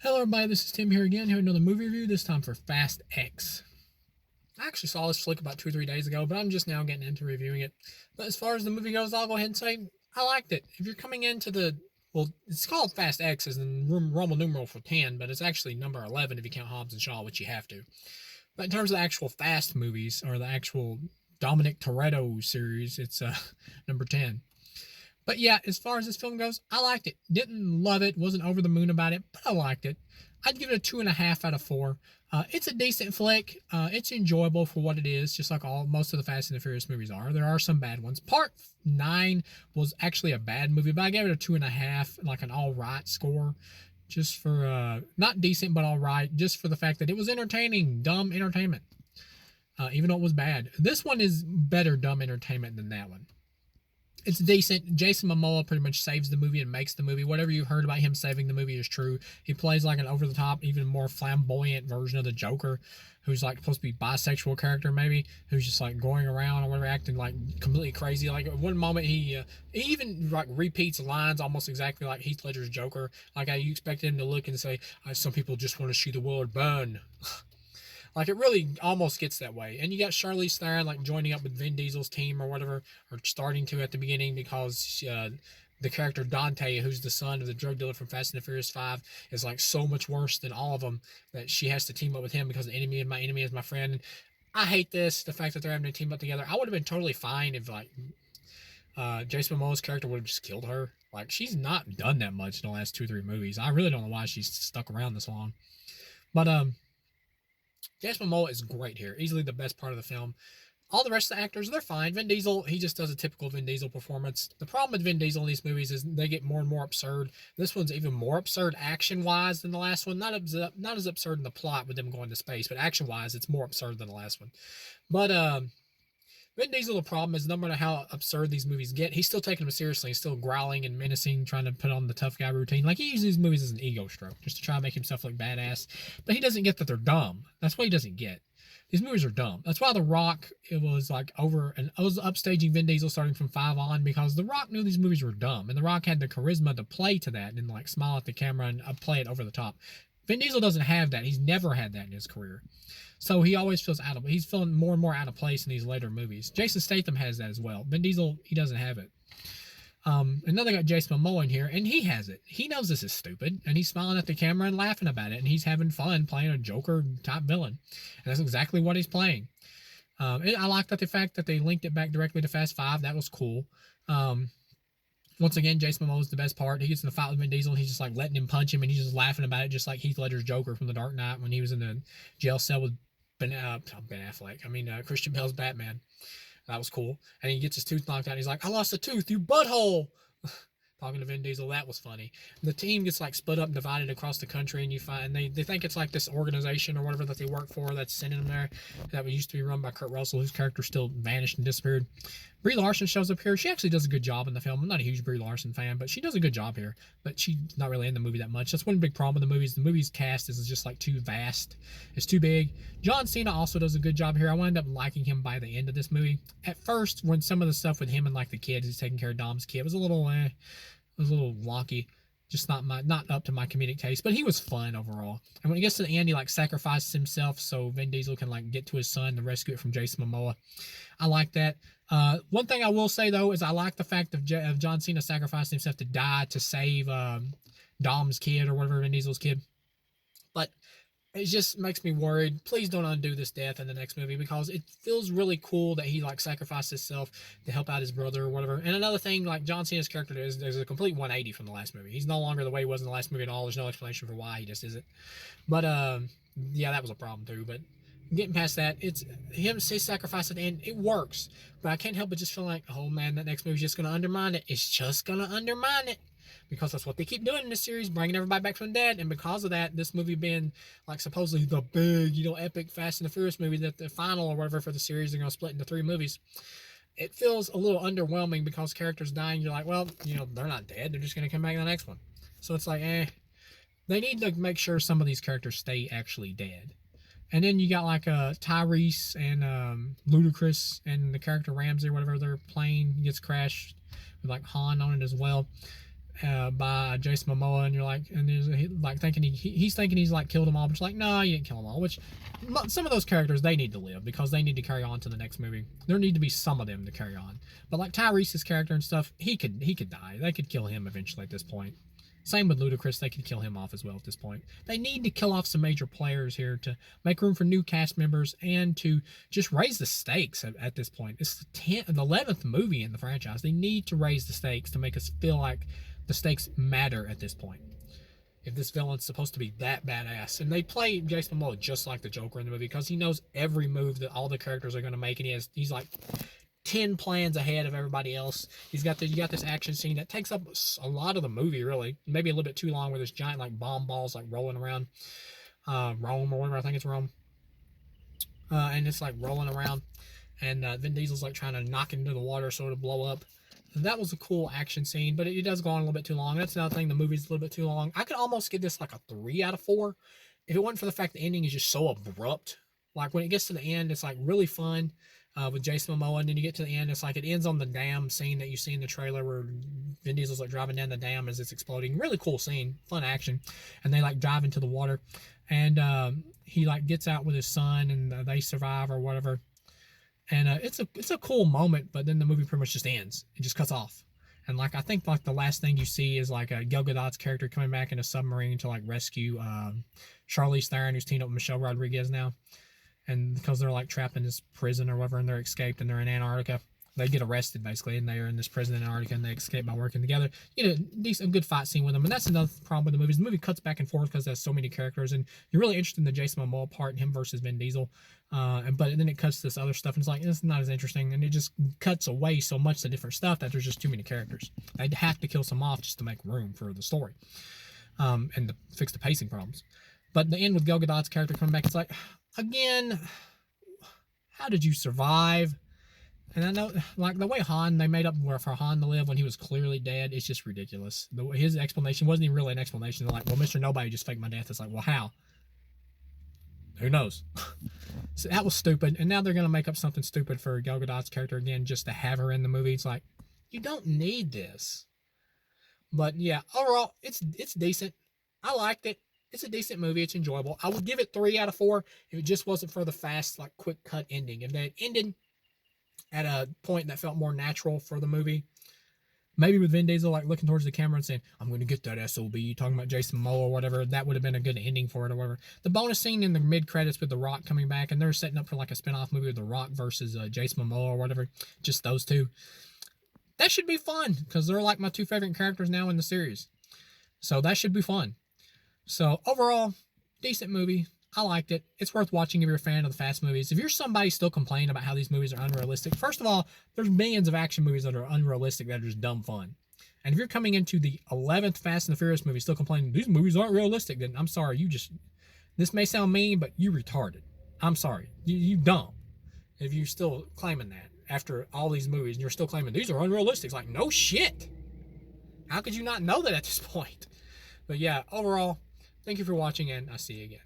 Hello, everybody. This is Tim here again. Here with another movie review. This time for Fast X. I actually saw this flick about 2 or 3 days ago, but I'm just now getting into reviewing it. But as far as the movie goes, I'll go ahead and say I liked it. If you're coming into it's called Fast X as in Roman numeral for 10, but it's actually number 11 if you count Hobbs and Shaw, which you have to. But in terms of the actual Fast movies or the actual Dominic Toretto series, it's number 10. But yeah, as far as this film goes, I liked it. Didn't love it, wasn't over the moon about it, but I liked it. I'd give it a 2.5 out of 4. It's a decent flick. It's enjoyable for what it is, just like most of the Fast and the Furious movies are. There are some bad ones. Part 9 was actually a bad movie, but I gave it a 2.5, like an all right score, just for not decent, but all right, just for the fact that it was entertaining, dumb entertainment. Even though it was bad, this one is better dumb entertainment than that one. It's decent. Jason Momoa pretty much saves the movie and makes the movie. Whatever you heard about him saving the movie is true. He plays like an over the top, even more flamboyant version of the Joker, who's like supposed to be bisexual character maybe, who's just like going around or whatever, acting like completely crazy. Like at one moment he even like repeats lines almost exactly like Heath Ledger's Joker, like how you expected him to look and say, "Some people just want to see the world burn." Like it really almost gets that way. And you got Charlize Theron like joining up with Vin Diesel's team or whatever, or starting to at the beginning because the character Dante, who's the son of the drug dealer from Fast and the Furious 5, is like so much worse than all of them that she has to team up with him because the enemy of my enemy is my friend. And I hate this, the fact that they're having to team up together. I would have been totally fine if like Jason Momoa's character would have just killed her. Like she's not done that much in the last 2 or 3 movies. I really don't know why she's stuck around this long. But Jason Momoa is great here. Easily the best part of the film. All the rest of the actors, they're fine. Vin Diesel, he just does a typical Vin Diesel performance. The problem with Vin Diesel in these movies is they get more and more absurd. This one's even more absurd action-wise than the last one. Not as absurd in the plot with them going to space, but action-wise, it's more absurd than the last one. But Vin Diesel, the problem is no matter how absurd these movies get, he's still taking them seriously. He's still growling and menacing, trying to put on the tough guy routine. Like he uses these movies as an ego stroke, just to try to make himself look badass. But he doesn't get that they're dumb. That's what he doesn't get. These movies are dumb. That's why The Rock, it was like over, and I was upstaging Vin Diesel starting from 5 on because The Rock knew these movies were dumb, and The Rock had the charisma to play to that and like smile at the camera and play it over the top. Vin Diesel doesn't have that. He's never had that in his career. So he always feels he's feeling more and more out of place in these later movies. Jason Statham has that as well. Vin Diesel, he doesn't have it. And then they got Jason Momoa in here, and he has it. He knows this is stupid, and he's smiling at the camera and laughing about it, and he's having fun playing a Joker type villain. And that's exactly what he's playing. I like that the fact that they linked it back directly to Fast 5. That was cool. Once again, Jason Momoa is the best part. He gets in the fight with Vin Diesel, and he's just like letting him punch him, and he's just laughing about it, just like Heath Ledger's Joker from The Dark Knight when he was in the jail cell with Ben Affleck. Christian Bale's Batman. That was cool. And he gets his tooth knocked out. And he's like, "I lost a tooth, you butthole." Talking to Vin Diesel, that was funny. The team gets like split up and divided across the country, and you find they think it's like this organization or whatever that they work for that's sending them there. That used to be run by Kurt Russell, whose character still vanished and disappeared. Brie Larson shows up here. She actually does a good job in the film. I'm not a huge Brie Larson fan, but she does a good job here. But she's not really in the movie that much. That's one big problem with the movies. The movie's cast is just like too vast. It's too big. John Cena also does a good job here. I wound up liking him by the end of this movie. At first, when some of the stuff with him and like the kid who's taking care of Dom's kid was a little wonky, just not up to my comedic taste, but he was fun overall. And when he gets to the end, he like sacrifices himself so Vin Diesel can like get to his son and rescue it from Jason Momoa. I like that. One thing I will say though is I like the fact of John Cena sacrificing himself to die to save Dom's kid or whatever, Vin Diesel's kid. But it just makes me worried. Please don't undo this death in the next movie because it feels really cool that he like sacrificed himself to help out his brother or whatever. And another thing, like John Cena's character there's a complete 180 from the last movie. He's no longer the way he was in the last movie at all. There's no explanation for why. He just isn't. But yeah, that was a problem too. But getting past that, it's him say sacrifice at the end. It works, but I can't help but just feel like, oh man, that next movie's just gonna undermine it. It's just gonna undermine it. Because that's what they keep doing in this series, bringing everybody back from the dead. And because of that, this movie being like supposedly the big, epic Fast and the Furious movie, that the final or whatever for the series, they're going to split into 3 movies. It feels a little underwhelming because characters dying. You're like, well, they're not dead. They're just going to come back in the next one. So it's like, they need to make sure some of these characters stay actually dead. And then you got like Tyrese and Ludacris and the character Ramsey or whatever, their plane gets crashed with like Han on it as well. by Jason Momoa, and you're like, and like thinking he's thinking he's like killed them all, but it's like, no, you didn't kill them all. Which some of those characters, they need to live because they need to carry on to the next movie. There need to be some of them to carry on. But like Tyrese's character and stuff, he could die. They could kill him eventually at this point. Same with Ludacris, they could kill him off as well at this point. They need to kill off some major players here to make room for new cast members and to just raise the stakes at this point. It's the 11th movie in the franchise. They need to raise the stakes to make us feel like the stakes matter at this point. If this villain's supposed to be that badass. And they play Jason Momoa just like the Joker in the movie because he knows every move that all the characters are going to make, and he's like 10 plans ahead of everybody else. You got this action scene that takes up a lot of the movie, really. Maybe a little bit too long, where there's giant like bomb balls like rolling around Rome or whatever. I think it's Rome. And it's like rolling around, and Vin Diesel's like trying to knock it into the water so it'll blow up. That was a cool action scene, but it does go on a little bit too long. That's another thing. The movie's a little bit too long. I could almost give this like a 3 out of 4 if it wasn't for the fact the ending is just so abrupt. Like when it gets to the end, it's like really fun. With Jason Momoa, and then you get to the end, it's like it ends on the dam scene that you see in the trailer where Vin Diesel's like driving down the dam as it's exploding. Really cool scene, fun action, and they like dive into the water, and he like gets out with his son, and they survive or whatever, and it's a cool moment, but then the movie pretty much just ends. It just cuts off, and like I think like the last thing you see is like Gal Gadot's character coming back in a submarine to like rescue Charlize Theron, who's teamed up with Michelle Rodriguez now. And because they're like trapped in this prison or whatever, and they're escaped, and they're in Antarctica, they get arrested basically, and they are in this prison in Antarctica, and they escape by working together. You know, a good fight scene with them, and that's another problem with the movies. The movie cuts back and forth because there's so many characters, and you're really interested in the Jason Momoa part, him versus Vin Diesel. But then it cuts to this other stuff, and it's like it's not as interesting, and it just cuts away so much to different stuff that there's just too many characters. They'd have to kill some off just to make room for the story, and to fix the pacing problems. But the end with Gal Gadot's character coming back, it's like, again, how did you survive? And I know, like, the way they made up for Han to live when he was clearly dead, it's just ridiculous. His explanation wasn't even really an explanation. They're like, well, Mr. Nobody just faked my death. It's like, well, how? Who knows? So that was stupid. And now they're going to make up something stupid for Gal Gadot's character again just to have her in the movie. It's like, you don't need this. But yeah, overall, it's decent. I liked it. It's a decent movie. It's enjoyable. I would give it 3 out of 4 if it just wasn't for the fast, like, quick cut ending. If they ended at a point that felt more natural for the movie, maybe with Vin Diesel like looking towards the camera and saying, "I'm going to get that SOB," talking about Jason Momoa or whatever, that would have been a good ending for it or whatever. The bonus scene in the mid credits with The Rock coming back, and they're setting up for like a spinoff movie with The Rock versus Jason Momoa or whatever, just those two. That should be fun because they're like my 2 favorite characters now in the series. So that should be fun. So overall, decent movie. I liked it. It's worth watching if you're a fan of the fast movies. If you're somebody still complaining about how these movies are unrealistic, first of all, there's millions of action movies that are unrealistic that are just dumb fun. And if you're coming into the 11th Fast and the Furious movie still complaining, these movies aren't realistic, then I'm sorry, this may sound mean, but you retarded. I'm sorry. You dumb. If you're still claiming that after all these movies and you're still claiming these are unrealistic, it's like, no shit. How could you not know that at this point? But yeah, overall, thank you for watching, and I'll see you again.